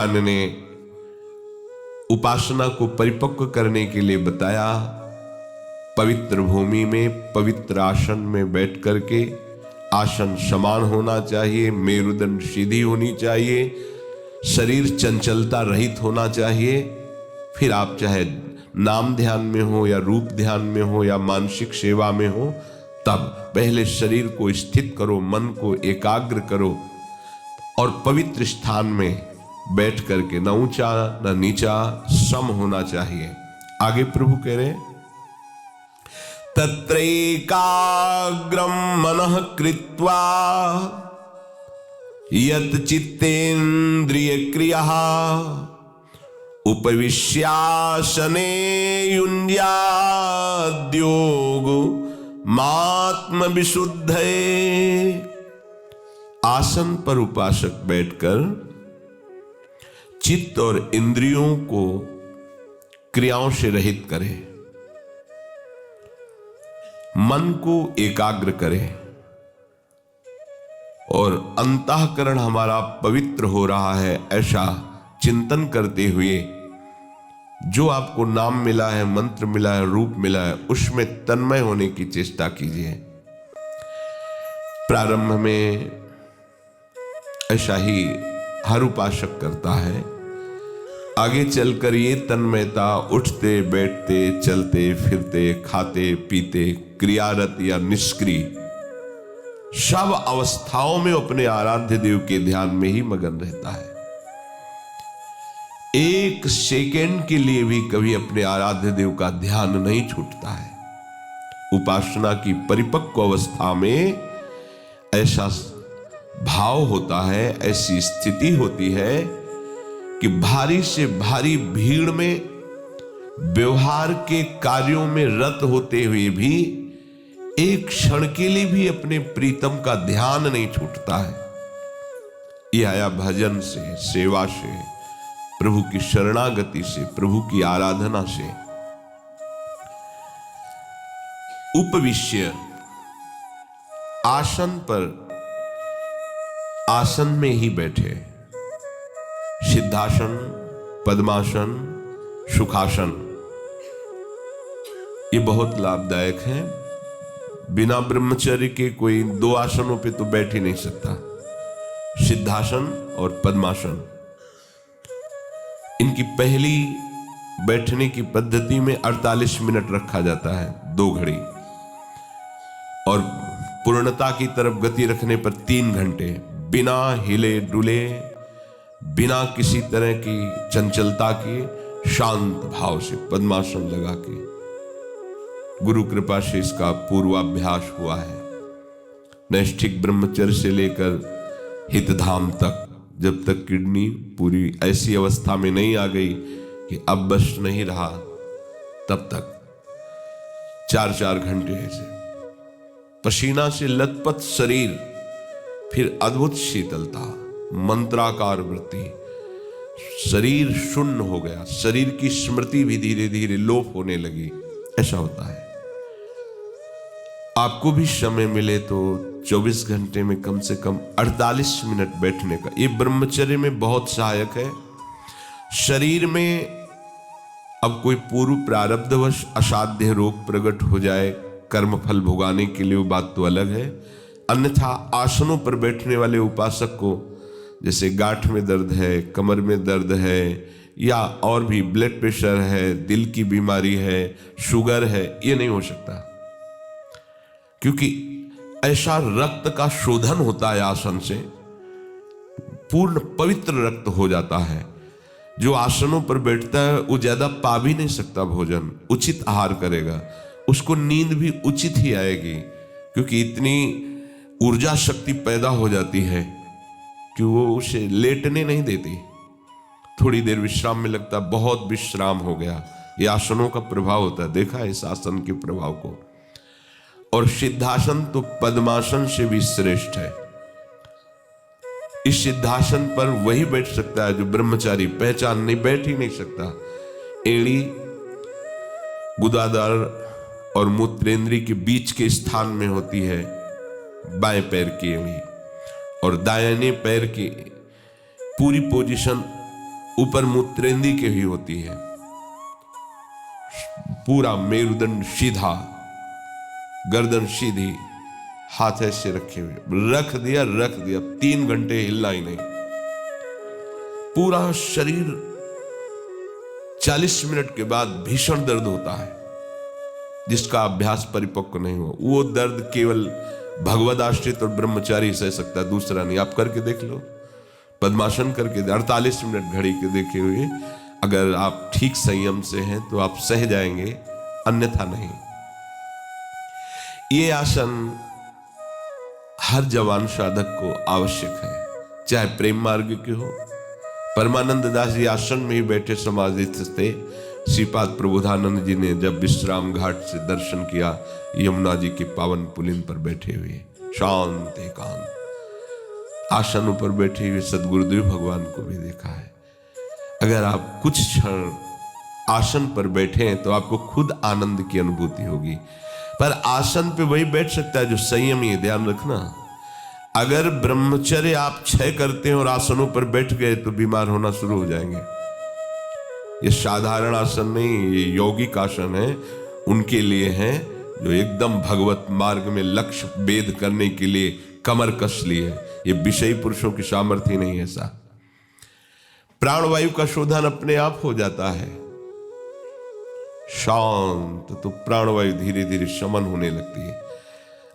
ने उपासना को परिपक्व करने के लिए बताया। पवित्र भूमि में पवित्र आसन में बैठ करके, आसन समान होना चाहिए, मेरुदंड सीधी होनी चाहिए, शरीर चंचलता रहित होना चाहिए। फिर आप चाहे नाम ध्यान में हो या रूप ध्यान में हो या मानसिक सेवा में हो, तब पहले शरीर को स्थित करो, मन को एकाग्र करो और पवित्र स्थान में बैठ करके न ऊंचा न नीचा सम होना चाहिए। आगे प्रभु कह रहे, तत्रैकाग्रम मनः कृत्वा यत् चित्तेन्द्रिय क्रिया उपविश्यासने युञ्ज्याद्योग मात्म विशुद्धये। आसन पर उपासक बैठकर चित्त और इंद्रियों को क्रियाओं से रहित करे, मन को एकाग्र करे और अंतःकरण हमारा पवित्र हो रहा है ऐसा चिंतन करते हुए जो आपको नाम मिला है, मंत्र मिला है, रूप मिला है, उसमें तन्मय होने की चेष्टा कीजिए। प्रारंभ में ऐसा ही हर उपासक करता है। आगे चलकर ये तन्मयता उठते बैठते चलते फिरते खाते पीते क्रियारत या निष्क्रिय सब अवस्थाओं में अपने आराध्य देव के ध्यान में ही मगन रहता है। एक सेकेंड के लिए भी कभी अपने आराध्य देव का ध्यान नहीं छूटता है। उपासना की परिपक्व अवस्था में ऐसा भाव होता है, ऐसी स्थिति होती है कि भारी से भारी भीड़ में व्यवहार के कार्यों में रत होते हुए भी एक क्षण के लिए भी अपने प्रीतम का ध्यान नहीं छूटता है। यह आया भजन से, सेवा से, प्रभु की शरणागति से, प्रभु की आराधना से। उपविश्य आसन पर, आसन में ही बैठे, सिद्धासन, पद्मासन, सुखासन, ये बहुत लाभदायक है। बिना ब्रह्मचर्य के कोई दो आसनों पे तो बैठ ही नहीं सकता। सिद्धासन और पद्मासन, इनकी पहली बैठने की पद्धति में 48 मिनट रखा जाता है, 2 घड़ी, और पूर्णता की तरफ गति रखने पर 3 घंटे, बिना हिले डुले, बिना किसी तरह की चंचलता के शांत भाव से पद्मासन लगा के गुरु कृपा से इसका पूर्वाभ्यास हुआ है। नैष्ठिक ब्रह्मचर्य से लेकर हितधाम तक, जब तक किडनी पूरी ऐसी अवस्था में नहीं आ गई कि अब बस नहीं रहा, तब तक 4-4 घंटे ऐसे पसीना से लथपथ शरीर, फिर अद्भुत शीतलता, मंत्राकार वृत्ति, शरीर शून्य हो गया, शरीर की स्मृति भी धीरे धीरे लोप होने लगी। ऐसा होता है। आपको भी समय मिले तो 24 घंटे में कम से कम 48 मिनट बैठने का, ये ब्रह्मचर्य में बहुत सहायक है। शरीर में अब कोई पूर्व प्रारब्धवश असाध्य रोग प्रकट हो जाए, कर्मफल भुगाने के लिए, वो बात तो अलग है। अन्यथा आसनों पर बैठने वाले उपासक को जैसे गांठ में दर्द है, कमर में दर्द है, या और भी ब्लड प्रेशर है, दिल की बीमारी है, शुगर है, ये नहीं हो सकता, क्योंकि ऐसा रक्त का शोधन होता है आसन से, पूर्ण पवित्र रक्त हो जाता है। जो आसनों पर बैठता है वो ज्यादा पा भी नहीं सकता भोजन, उचित आहार करेगा, उसको नींद भी उचित ही आएगी, क्योंकि इतनी ऊर्जा शक्ति पैदा हो जाती है कि वो उसे लेटने नहीं देती। थोड़ी देर विश्राम में लगता, बहुत विश्राम हो गया। ये आसनों का प्रभाव होता है, देखा है इस आसन के प्रभाव को। और सिद्धासन तो पद्मासन से भी श्रेष्ठ है। इस सिद्धासन पर वही बैठ सकता है जो ब्रह्मचारी, पहचान नहीं, बैठ ही नहीं सकता। एड़ी गुदादार और मूत्रेंद्री के बीच के स्थान में होती है बाएं पैर की एड़ी, और दाहिने पैर की पूरी पोजीशन ऊपर मूत्रेंदी के ही होती है, पूरा मेरुदंड सीधा, गर्दन सीधी, हाथ ऐसे रखे हुए, रख दिया 3 घंटे हिलना ही नहीं। पूरा शरीर 40 मिनट के बाद भीषण दर्द होता है, जिसका अभ्यास परिपक्व नहीं हो। वो दर्द केवल भगवद आश्रित और ब्रह्मचारी सह सकता है, दूसरा नहीं। आप करके देख लो, पद्मासन करके 48 मिनट घड़ी के देखे हुए, अगर आप ठीक संयम से हैं तो आप सह जाएंगे, अन्यथा नहीं। ये आसन हर जवान साधक को आवश्यक है, चाहे प्रेम मार्ग के हो। परमानंद दास जी आश्रम में ही बैठे समाधिस्थ थे। श्रीपाद प्रबोधानंद जी ने जब विश्राम घाट से दर्शन किया, यमुना जी के पावन पुलिन पर बैठे हुए शांत एकांत आसन पर बैठे हुए सदगुरुदेव भगवान को भी देखा है। अगर आप कुछ क्षण आसन पर बैठे हैं तो आपको खुद आनंद की अनुभूति होगी। पर आसन पे वही बैठ सकता है जो संयमी है, ध्यान रखना। अगर ब्रह्मचर्य आप क्षय करते हैं और आसनों पर बैठ गए तो बीमार होना शुरू हो जाएंगे। ये साधारण आसन नहीं, ये यौगिक आसन है, उनके लिए है जो एकदम भगवत मार्ग में लक्ष्य भेद करने के लिए कमर कस ली है। ये विषयी पुरुषों की सामर्थ्य नहीं है। ऐसा प्राणवायु का शोधन अपने आप हो जाता है शांत, तो प्राणवायु धीरे धीरे शमन होने लगती है।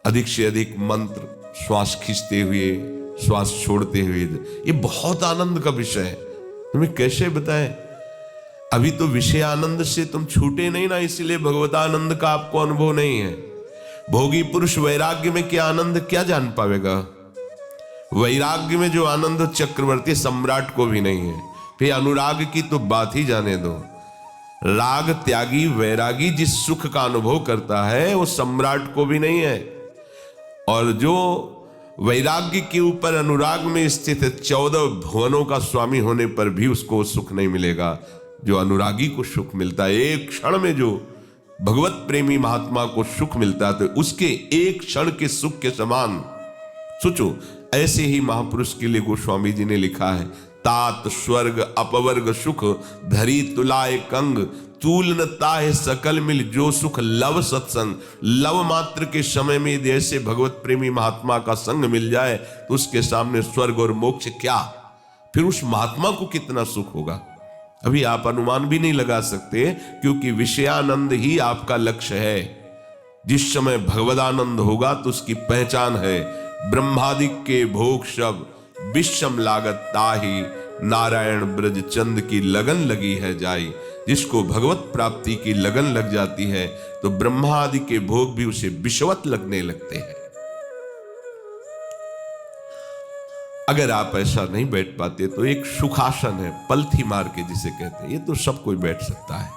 अधिक से अधिक मंत्र श्वास खींचते हुए, श्वास छोड़ते हुए, ये बहुत आनंद का विषय है। तुम्हें कैसे बताएं? अभी तो विषय आनंद से तुम छूटे नहीं ना, इसलिए भगवतानंद का आपको अनुभव नहीं है। भोगी पुरुष वैराग्य में क्या आनंद क्या जान पावेगा? वैराग्य में जो आनंद चक्रवर्ती सम्राट को भी नहीं है। फिर अनुराग की तो बात ही जाने दो। राग त्यागी वैरागी जिस सुख का अनुभव करता है वो सम्राट को भी नहीं है। और जो वैराग्य के ऊपर अनुराग में स्थित है, 14 भुवनों का स्वामी होने पर भी उसको सुख नहीं मिलेगा जो अनुरागी को सुख मिलता है। एक क्षण में जो भगवत प्रेमी महात्मा को सुख मिलता है तो उसके एक क्षण के सुख के समान सोचो। ऐसे ही महापुरुष के लिए गोस्वामी जी ने लिखा है, तात स्वर्ग अपवर्ग सुख धरी तुलाए कंग, तूल न ताहे सकल मिल जो सुख लव सत्संग। लव मात्र के समय में यदि ऐसे भगवत प्रेमी महात्मा का संग मिल जाए तो उसके सामने स्वर्ग और मोक्ष क्या, फिर उस महात्मा को कितना सुख होगा अभी आप अनुमान भी नहीं लगा सकते, क्योंकि विषयानंद ही आपका लक्ष्य है। जिस समय भगवदानंद होगा तो उसकी पहचान है, ब्रह्मादिक के भोग सब विषम लागत ताही, नारायण ब्रज चंद की लगन लगी है जाई। जिसको भगवत प्राप्ति की लगन लग जाती है तो ब्रह्मा आदि के भोग भी उसे विषवत लगने लगते हैं। अगर आप ऐसा नहीं बैठ पाते तो एक सुखासन है, पलथी मार के जिसे कहते हैं, ये तो सब कोई बैठ सकता है।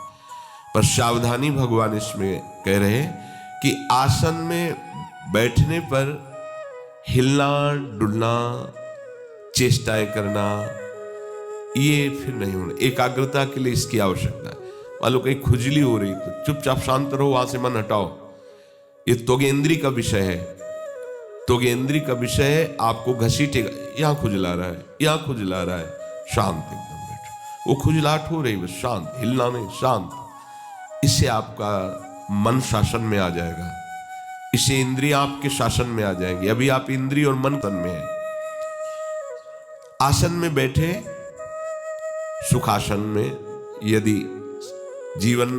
पर सावधानी भगवान इसमें कह रहे हैं कि आसन में बैठने पर हिलना डुलना चेष्टाएं करना ये फिर नहीं होना। एकाग्रता के लिए इसकी आवश्यकता है। मान लो कहीं खुजली हो रही तो चुपचाप शांत रहो, वहां से मन हटाओ। ये त्वगेंद्री का विषय है, त्वगेंद्री का विषय है। आपको घसीटेगा, यहां खुजला रहा है, यहां खुजला रहा है, शांत एकदम बैठो। वो खुजलाहट हो रही है, शांत, हिलना नहीं, शांत। इससे आपका मन शासन में आ जाएगा, इससे इंद्रियां आपके शासन में आ जाएंगी। अभी आप इंद्रिय और मन तन में है। आसन में बैठे, सुखासन में यदि जीवन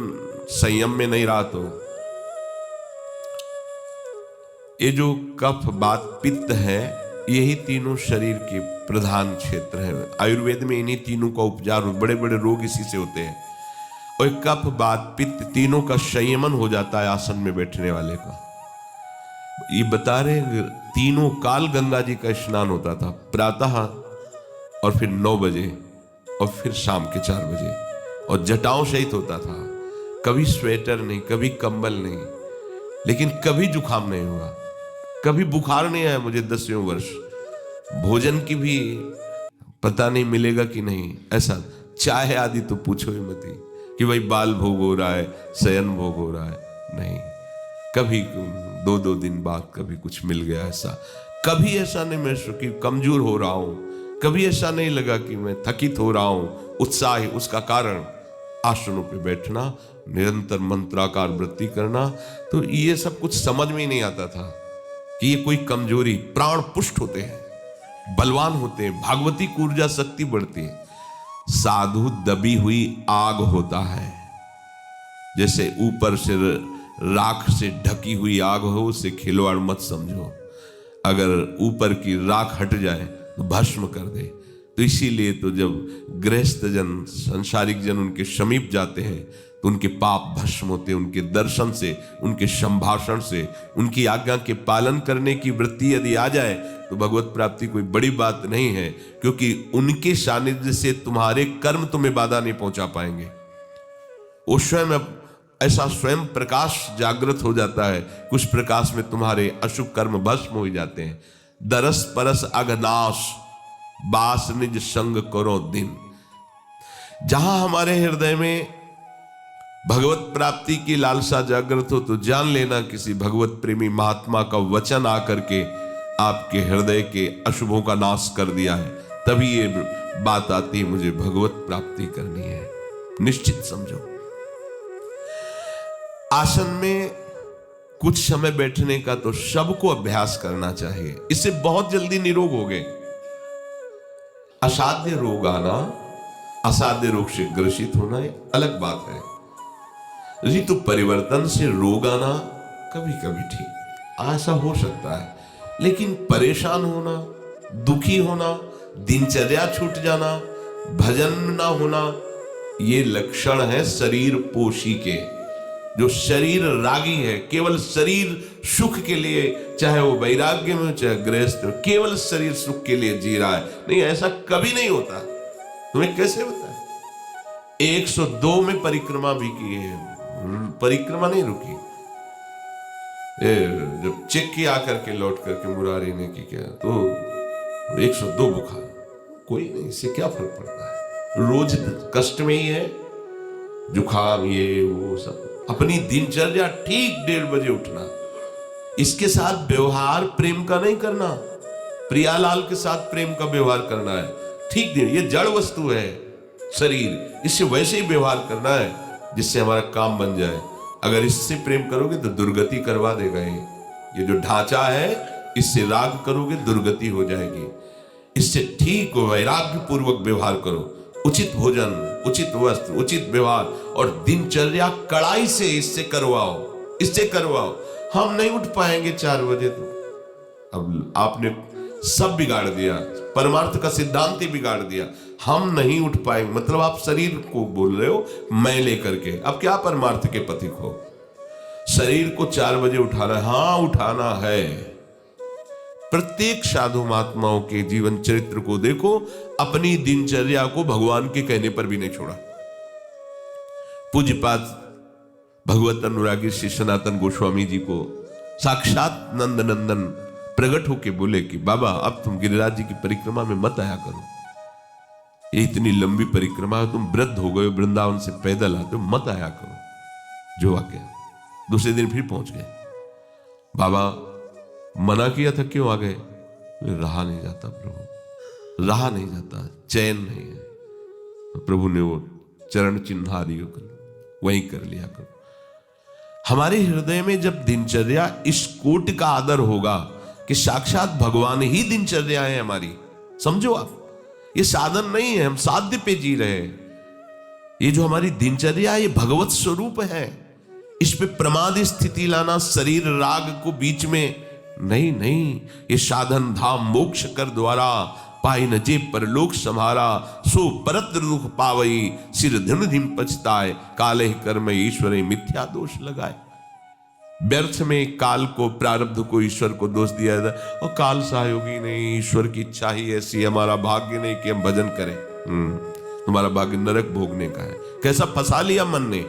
संयम में नहीं रहा तो ये जो कफ वात पित्त है, यही तीनों शरीर के प्रधान क्षेत्र हैं। आयुर्वेद में इन्हीं तीनों का उपचार, बड़े बड़े रोग इसी से होते हैं। और कफ वात पित्त तीनों का संयमन हो जाता है आसन में बैठने वाले का। ये बता रहे तीनों काल गंगा जी का स्नान होता था, प्रातः और फिर 9 बजे और फिर शाम के 4 बजे, और जटाओं सहित होता था। कभी स्वेटर नहीं, कभी कंबल नहीं, लेकिन कभी जुकाम नहीं हुआ, कभी बुखार नहीं आया मुझे 10वें वर्ष। भोजन की भी पता नहीं मिलेगा कि नहीं, ऐसा चाय आदि तो पूछो ही मत कि भाई बाल भोग हो रहा है, शयन भोग हो रहा है, नहीं। कभी 2-2 दिन बाद कभी कुछ मिल गया, ऐसा कभी ऐसा नहीं महसूस कि कमजोर हो रहा हूं कभी ऐसा नहीं लगा कि मैं थकित हो रहा हूं। उत्साह उसका कारण आसनों पे बैठना, निरंतर मंत्राकार वृत्ति करना। तो ये सब कुछ समझ में ही नहीं आता था कि ये कोई कमजोरी, प्राण पुष्ट होते हैं, बलवान होते हैं, भागवती की ऊर्जा शक्ति बढ़ती है। साधु दबी हुई आग होता है, जैसे ऊपर से राख से ढकी हुई आग हो, उसे खिलवाड़ मत समझो। अगर ऊपर की राख हट जाए तो भस्म कर दे। तो इसीलिए तो जब गृहस्थ जन, संसारिक जन उनके समीप जाते हैं तो उनके पाप भस्म होते हैं। उनके दर्शन से, उनके संभाषण से, उनकी आज्ञा के पालन करने की वृत्ति यदि आ जाए तो भगवत प्राप्ति कोई बड़ी बात नहीं है, क्योंकि उनके सानिध्य से तुम्हारे कर्म तुम्हें बाधा नहीं पहुंचा पाएंगे। वो स्वयं ऐसा स्वयं प्रकाश जागृत हो जाता है, कुछ प्रकाश में तुम्हारे अशुभ कर्म भस्म हो जाते हैं। दरस परस अघनाश, बास निज संग करो दिन। जहां हमारे हृदय में भगवत प्राप्ति की लालसा जागृत हो तो जान लेना किसी भगवत प्रेमी महात्मा का वचन आकर के आपके हृदय के अशुभों का नाश कर दिया है। तभी ये बात आती है, मुझे भगवत प्राप्ति करनी है। निश्चित समझो। आसन में कुछ समय बैठने का तो सबको अभ्यास करना चाहिए, इससे बहुत जल्दी निरोग हो गए। असाध्य रोग आना, असाध्य रोग से ग्रसित होना ये अलग बात है। ऋतु परिवर्तन से रोग आना कभी कभी ठीक, ऐसा हो सकता है, लेकिन परेशान होना, दुखी होना, दिनचर्या छूट जाना, भजन ना होना, ये लक्षण है शरीर पोषी के। जो शरीर रागी है, केवल शरीर सुख के लिए, चाहे वो वैराग्य में चाहे गृहस्थ में, केवल शरीर सुख के लिए जी रहा है। नहीं, ऐसा कभी नहीं होता। तुम्हें कैसे होता है? 102 में परिक्रमा भी की है, परिक्रमा नहीं रुकी। जब चेक किया करके लौट करके मुरारी ने की क्या, तो 102 बुखार, कोई नहीं, इससे क्या फर्क पड़ता है? रोज कष्ट में ही है, जुखाम ये वो सब। अपनी दिनचर्या ठीक 1:30 बजे उठना, इसके साथ व्यवहार प्रेम का नहीं करना, प्रियालाल के साथ प्रेम का व्यवहार करना है। ठीक दिन, ये जड़ वस्तु है शरीर, इससे वैसे ही व्यवहार करना है जिससे हमारा काम बन जाए। अगर इससे प्रेम करोगे तो दुर्गति करवा देगा। ये जो ढांचा है, इससे राग करोगे दुर्गति हो जाएगी। इससे ठीक वैराग्य पूर्वक व्यवहार करो। उचित भोजन, उचित वस्त्र, उचित व्यवहार और दिनचर्या कड़ाई से इससे करवाओ, इससे करवाओ। हम नहीं उठ पाएंगे 4 बजे, तो अब आपने सब बिगाड़ दिया, परमार्थ का सिद्धांत ही बिगाड़ दिया। हम नहीं उठ पाएंगे मतलब आप शरीर को बोल रहे हो मैं लेकर के, अब क्या परमार्थ के पथिक हो? शरीर को 4 बजे उठाना है, हाँ उठाना है। प्रत्येक साधु महात्माओं के जीवन चरित्र को देखो, अपनी दिनचर्या को भगवान के कहने पर भी नहीं छोड़ा। पूज्यपाद भगवत अनुरागी श्री सनातन गोस्वामी जी को साक्षात नंद नंदन प्रकट होके बोले कि बाबा अब तुम गिरिराज जी की परिक्रमा में मत आया करो, ये इतनी लंबी परिक्रमा है, तुम वृद्ध हो गए, वृंदावन से पैदल आते हो, मत आया करो। जो आ गया, दूसरे दिन फिर पहुंच गए। बाबा मना किया था, क्यों आ गए? रहा नहीं जाता प्रभु, रहा नहीं जाता, चैन नहीं है। तो प्रभु ने वो चरण चिन्हारी वहीं कर लिया करो। हमारे हृदय में जब दिनचर्या इस कोटि का आदर होगा कि साक्षात भगवान ही दिनचर्या है हमारी, समझो आप, ये साधन नहीं है, हम साध्य पे जी रहे हैं। ये जो हमारी दिनचर्या है, ये भगवत स्वरूप है। इस पे प्रमाद स्थिति लाना, शरीर राग को बीच में नहीं, ये साधन धाम मोक्ष कर द्वारा पाई न जे परलोक सम्हारा, सो परत दुख पावई, सिर धन धिम पछताए, काले कर्म ईश्वर मिथ्या दोष लगाए। व्यर्थ में काल को, प्रारब्ध को, ईश्वर को दोष दिया जाता है, और काल सहयोगी नहीं, ईश्वर की इच्छा ही ऐसी, हमारा भाग्य नहीं कि हम भजन करें। तुम्हारा भाग्य नरक भोगने का है। कैसा फंसा लिया मन ने,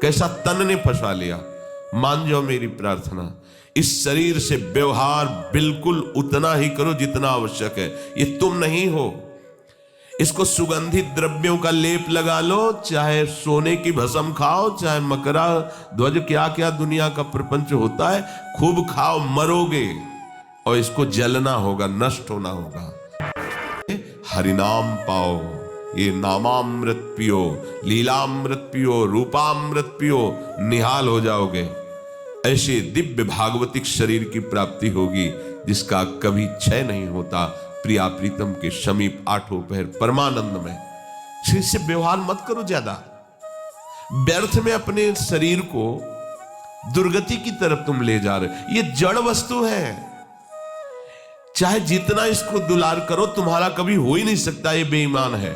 कैसा तन ने फंसा लिया। मान जाओ मेरी प्रार्थना, इस शरीर से व्यवहार बिल्कुल उतना ही करो जितना आवश्यक है। ये तुम नहीं हो। इसको सुगंधित द्रव्यों का लेप लगा लो, चाहे सोने की भस्म खाओ, चाहे मकरा ध्वज, क्या क्या दुनिया का प्रपंच होता है, खूब खाओ, मरोगे और इसको जलना होगा, नष्ट होना होगा। हरिनाम पाओ, ये नामामृत पियो, लीलामृत पियो, रूपामृत पियो, निहाल हो जाओगे। ऐसे दिव्य भागवतिक शरीर की प्राप्ति होगी जिसका कभी क्षय नहीं होता। प्रिया प्रीतम के समीप आठों पहर परमानंद में। इससे व्यवहार मत करो ज्यादा, व्यर्थ में अपने शरीर को दुर्गति की तरफ तुम ले जा रहे। ये जड़ वस्तु है, चाहे जितना इसको दुलार करो तुम्हारा कभी हो ही नहीं सकता। ये बेईमान है,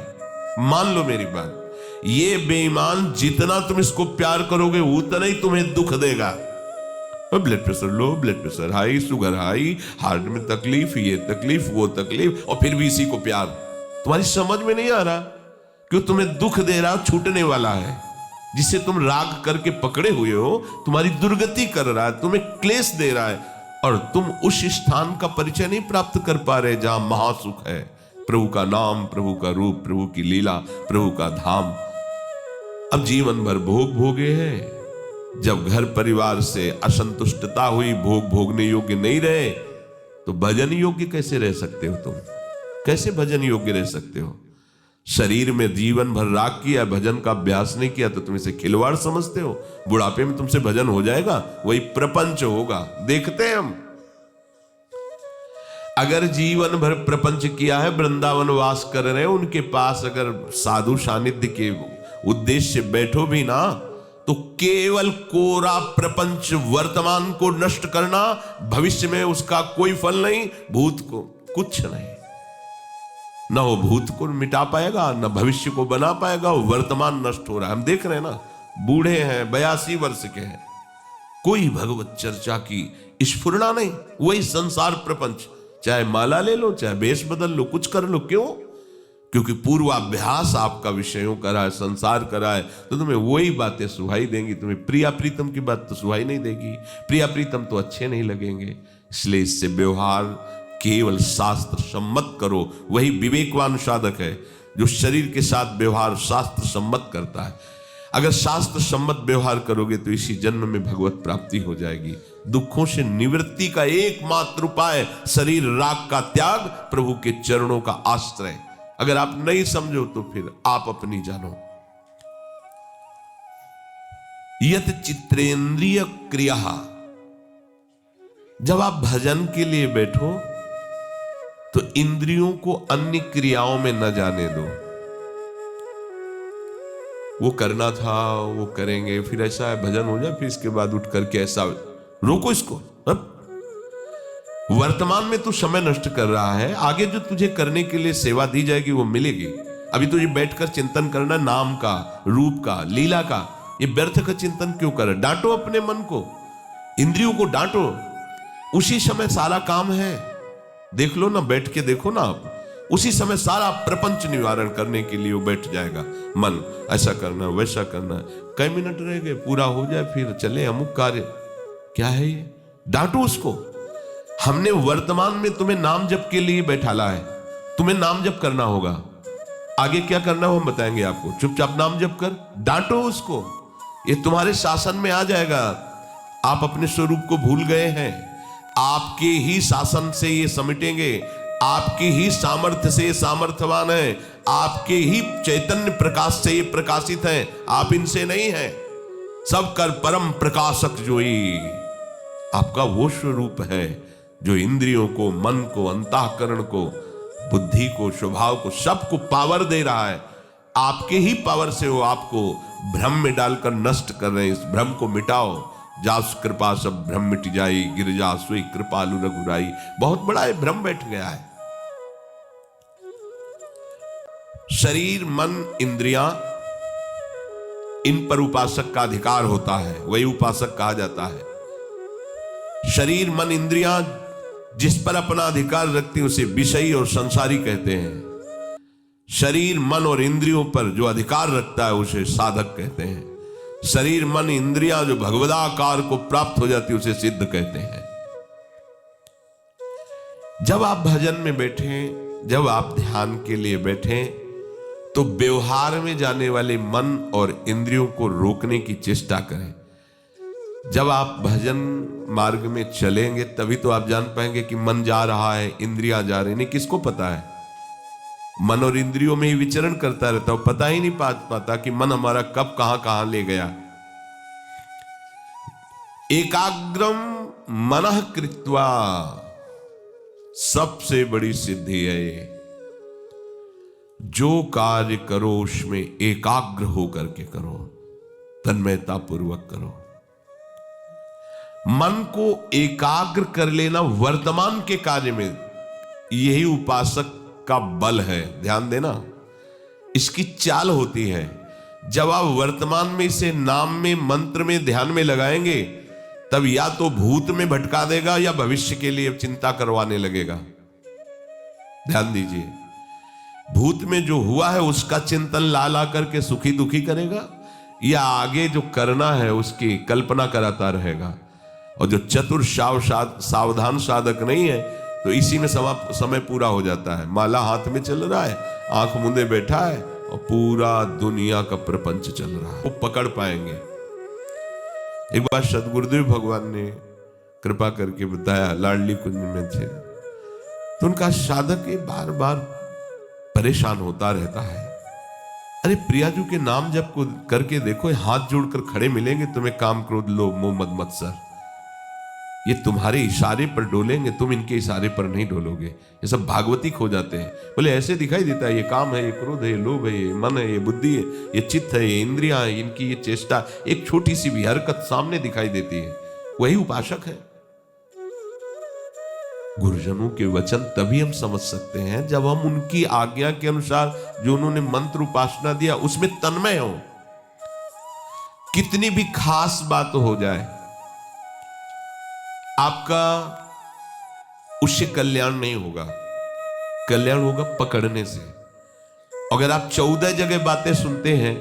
मान लो मेरी बात। ये बेईमान जितना तुम इसको प्यार करोगे उतना ही तुम्हें दुख देगा। Blood pressure low, blood pressure high, sugar high, heart में तकलीफ, ये तकलीफ, वो तकलीफ, और फिर भी इसी को प्यार। तुम्हारी समझ में नहीं आ रहा क्यों तुम्हें दुख दे रहा, छूटने वाला है। जिसे तुम राग करके पकड़े हुए हो तुम्हारी दुर्गति कर रहा है, तुम्हें क्लेश दे रहा है, और तुम उस स्थान का परिचय नहीं प्राप्त कर पा रहे जहां महासुख है। प्रभु का नाम, प्रभु का रूप, प्रभु की लीला, प्रभु का धाम। अब जीवन भर भोग भोगे हैं। जब घर परिवार से असंतुष्टता हुई, भोग भोगने योग्य नहीं रहे, तो भजन योग्य कैसे रह सकते हो? तुम कैसे भजन योग्य रह सकते हो? शरीर में जीवन भर राग किया, भजन का अभ्यास नहीं किया, तो तुम इसे खिलवाड़ समझते हो। बुढ़ापे में तुमसे भजन हो जाएगा? वही प्रपंच होगा। देखते हैं हम, अगर जीवन भर प्रपंच किया है, वृंदावन वास कर रहे हैं, उनके पास अगर साधु सानिध्य के उद्देश्य से बैठो भी ना, तो केवल कोरा प्रपंच, वर्तमान को नष्ट करना, भविष्य में उसका कोई फल नहीं, भूत को कुछ नहीं। न वो भूत को मिटा पाएगा, न भविष्य को बना पाएगा। वो वर्तमान नष्ट हो रहा है, हम देख रहे हैं ना। बूढ़े हैं, 82 वर्ष के हैं, कोई भगवत चर्चा की स्फुरना नहीं। वही संसार प्रपंच, चाहे माला ले लो, चाहे वेश बदल लो, कुछ कर लो। क्यों? क्योंकि पूर्वाभ्यास आपका विषयों का रहा है, संसार का रहा है, तो तुम्हें वही बातें सुहाई देंगी। तुम्हें प्रिया प्रीतम की बात तो सुहाई नहीं देगी, प्रिया प्रीतम तो अच्छे नहीं लगेंगे। इसलिए इससे व्यवहार केवल शास्त्र सम्मत करो। वही विवेकवान साधक है जो शरीर के साथ व्यवहार शास्त्र सम्मत करता है। अगर शास्त्र सम्मत व्यवहार करोगे तो इसी जन्म में भगवत प्राप्ति हो जाएगी। दुखों से निवृत्ति का एकमात्र उपाय शरीर राग का त्याग, प्रभु के चरणों का आश्रय। अगर आप नहीं समझो तो फिर आप अपनी जानो। यत चित्रेंद्रिय क्रिया, जब आप भजन के लिए बैठो तो इंद्रियों को अन्य क्रियाओं में न जाने दो। वो करना था वो करेंगे, फिर ऐसा है भजन हो जाए, फिर इसके बाद उठ करके ऐसा, रोको इसको। वर्तमान में तू समय नष्ट कर रहा है, आगे जो तुझे करने के लिए सेवा दी जाएगी वो मिलेगी। अभी तुझे बैठकर चिंतन करना नाम का, रूप का, लीला का, ये व्यर्थ का चिंतन क्यों कर? डांटो अपने मन को, इंद्रियों को डांटो। उसी समय सारा काम है, देख लो ना, बैठ के देखो ना आप, उसी समय सारा प्रपंच निवारण करने के लिए वो बैठ जाएगा मन। ऐसा करना, वैसा करना, कई मिनट रह गए, पूरा हो जाए, फिर चले अमुक कार्य। क्या है ये? डांटो उसको। हमने वर्तमान में तुम्हें नाम जप के लिए बैठाला है, तुम्हें नाम जप करना होगा। आगे क्या करना हो हम बताएंगे आपको। चुपचाप नाम जप कर, डांटो उसको, ये तुम्हारे शासन में आ जाएगा। आप अपने स्वरूप को भूल गए हैं, आपके ही शासन से ये समेटेंगे, आपके ही सामर्थ्य से ये सामर्थ्यवान है, आपके ही चैतन्य प्रकाश से ये प्रकाशित है, आप इनसे नहीं है। सब कर परम प्रकाशक जोई, आपका वो स्वरूप है जो इंद्रियों को, मन को, अंतःकरण को, बुद्धि को, स्वभाव को, सबको पावर दे रहा है। आपके ही पावर से वो आपको भ्रम में डालकर नष्ट कर रहे हैं। इस भ्रम को मिटाओ। जास कृपा सब भ्रम मिट जाई, गिरजा सोई कृपालु रघुराई। बहुत बड़ा है भ्रम बैठ गया है। शरीर, मन, इंद्रियां, इन पर उपासक का अधिकार होता है, वही उपासक कहा जाता है। शरीर, मन, इंद्रियां जिस पर अपना अधिकार रखती है उसे विषयी और संसारी कहते हैं। शरीर, मन और इंद्रियों पर जो अधिकार रखता है उसे साधक कहते हैं। शरीर, मन, इंद्रियां जो भगवदाकार को प्राप्त हो जाती है उसे सिद्ध कहते हैं। जब आप भजन में बैठे, जब आप ध्यान के लिए बैठे, तो व्यवहार में जाने वाले मन और इंद्रियों को रोकने की चेष्टा करें। जब आप भजन मार्ग में चलेंगे तभी तो आप जान पाएंगे कि मन जा रहा है, इंद्रियां जा रही। नहीं, किसको पता है? मन और इंद्रियों में ही विचरण करता रहता है, पता ही नहीं पाता कि मन हमारा कब कहां कहां ले गया। एकाग्रम मनः कृत्वा, सबसे बड़ी सिद्धि है ये। जो कार्य करो उसमें एकाग्र होकर के करो, तन्मयता पूर्वक करो। मन को एकाग्र कर लेना वर्तमान के कार्य में, यही उपासक का बल है। ध्यान देना, इसकी चाल होती है। जब आप वर्तमान में इसे नाम में, मंत्र में, ध्यान में लगाएंगे, तब या तो भूत में भटका देगा या भविष्य के लिए चिंता करवाने लगेगा। ध्यान दीजिए, भूत में जो हुआ है उसका चिंतन ला ला करके सुखी दुखी करेगा, या आगे जो करना है उसकी कल्पना कराता रहेगा। और जो चतुर सावधान साधक नहीं है तो इसी में समय पूरा हो जाता है। माला हाथ में चल रहा है, आंख मूंदे बैठा है और पूरा दुनिया का प्रपंच चल रहा है। वो पकड़ पाएंगे। एक बार सदगुरुदेव भगवान ने कृपा करके बताया, लाडली कुंज में थे तो उनका साधक ये बार बार परेशान होता रहता है। अरे प्रियाजू के नाम जब करके देखो, हाथ जोड़कर खड़े मिलेंगे, तुम्हें काम क्रोध लोभ मोह मद मत्सर, ये तुम्हारे इशारे पर डोलेंगे, तुम इनके इशारे पर नहीं डोलोगे। ये सब भागवतिक हो जाते हैं। बोले ऐसे दिखाई देता है, ये काम है, ये क्रोध है, ये लोभ है, ये मन है, ये बुद्धि है, ये चित्त है, ये इंद्रियां है, इनकी ये चेष्टा, एक छोटी सी भी हरकत सामने दिखाई देती है, वही उपासक है। गुरुजनों के वचन तभी हम समझ सकते हैं जब हम उनकी आज्ञा के अनुसार जो उन्होंने मंत्र उपासना दिया उसमें तन्मय हो। कितनी भी खास बात हो जाए, आपका उससे कल्याण नहीं होगा। कल्याण होगा पकड़ने से। अगर आप 14 जगह बातें सुनते हैं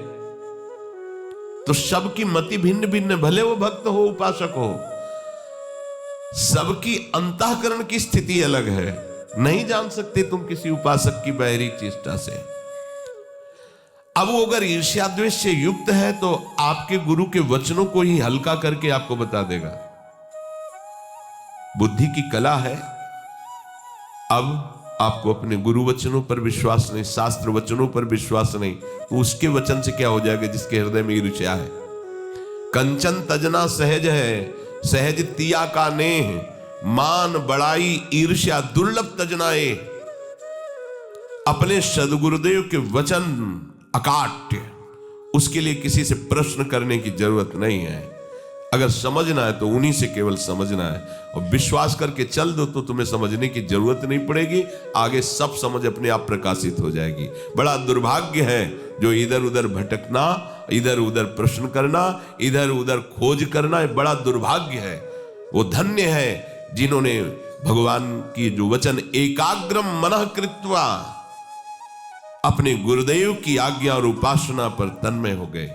तो सबकी मति भिन्न भिन्न, भले वो भक्त हो उपासक हो, सबकी अंतःकरण की स्थिति अलग है। नहीं जान सकते तुम किसी उपासक की बाहरी चेष्टा से। अब वो अगर ईर्ष्या द्वेष से युक्त है तो आपके गुरु के वचनों को ही हल्का करके आपको बता देगा। बुद्धि की कला है। अब आपको अपने गुरु वचनों पर विश्वास नहीं, शास्त्र वचनों पर विश्वास नहीं, तो उसके वचन से क्या हो जाएगा जिसके हृदय में ईर्ष्या है। कंचन तजना सहज है, सहज तिया का नेह, मान बड़ाई ईर्ष्या दुर्लभ तजनाए। अपने सदगुरुदेव के वचन अकाट्य, उसके लिए किसी से प्रश्न करने की जरूरत नहीं है। अगर समझना है तो उन्हीं से केवल समझना है, और विश्वास करके चल दो तो तुम्हें समझने की जरूरत नहीं पड़ेगी। आगे सब समझ अपने आप प्रकाशित हो जाएगी। बड़ा दुर्भाग्य है जो इधर उधर भटकना, इधर उधर प्रश्न करना, इधर उधर खोज करना, बड़ा दुर्भाग्य है। वो धन्य है जिन्होंने भगवान की जो वचन एकाग्रम मनः कृत्वा, अपने गुरुदेव की आज्ञा और उपासना पर तन्मय हो गए।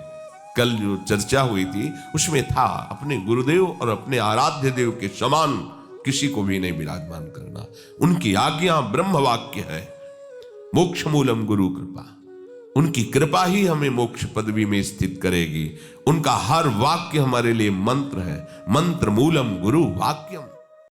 कल जो चर्चा हुई थी उसमें था अपने गुरुदेव और अपने आराध्य देव के समान किसी को भी नहीं विराजमान करना। उनकी आज्ञा ब्रह्म वाक्य है। मोक्ष मूलम गुरु कृपा, उनकी कृपा ही हमें मोक्ष पदवी में स्थित करेगी। उनका हर वाक्य हमारे लिए मंत्र है। मंत्र मूलम गुरु वाक्यम।